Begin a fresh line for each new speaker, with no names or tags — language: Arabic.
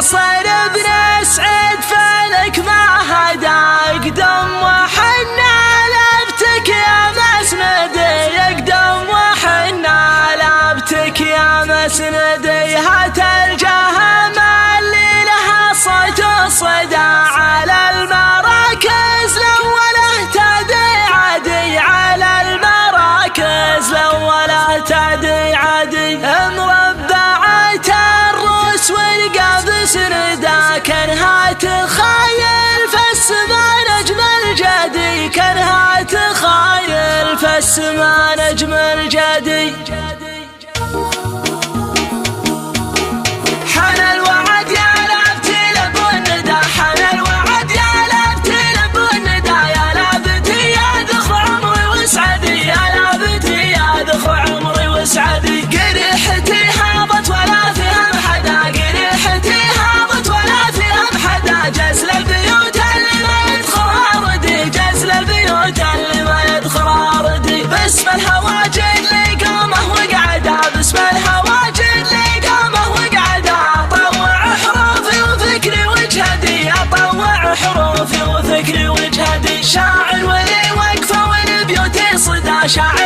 ناصر بن سعيد فلك ما هدى يقدم وحنا لابتك يا مسندي، يقدم وحنا لابتك يا مسندي. هات الجهم اللي لها صوت وصدى على المراكز الأولى تدي عدي، على المراكز الأولى تدي عدي. مربعة الروس والقابس ردا كانها تخايل فالسما نجم الجدي، كانها تخايل فالسما نجم الجدي. حان الوعد يا لابتي لبو الندى، حان الوعد يا لابتي لبو الندى، يا لابتي يا ذخر عمري وسعدي، يا لابتي يا ذخر عمري وسعدي. قريحتي هابط ولا فيها محدا، قريحتي هابط ولا فيها محدا، جزل البيوت اللي ما يدخلها ردي، جزل البيوت اللي ما يدخلها ردي. باسم الهواجر لي قامه وقعدا، باسم الهواجر لي قامه وقعدا. اطوع حروفي وفكري وجهدي، اطوع حروفي وفكري وجهدي. شاعر ولي وقفه ولبيوتي صدى، شاعر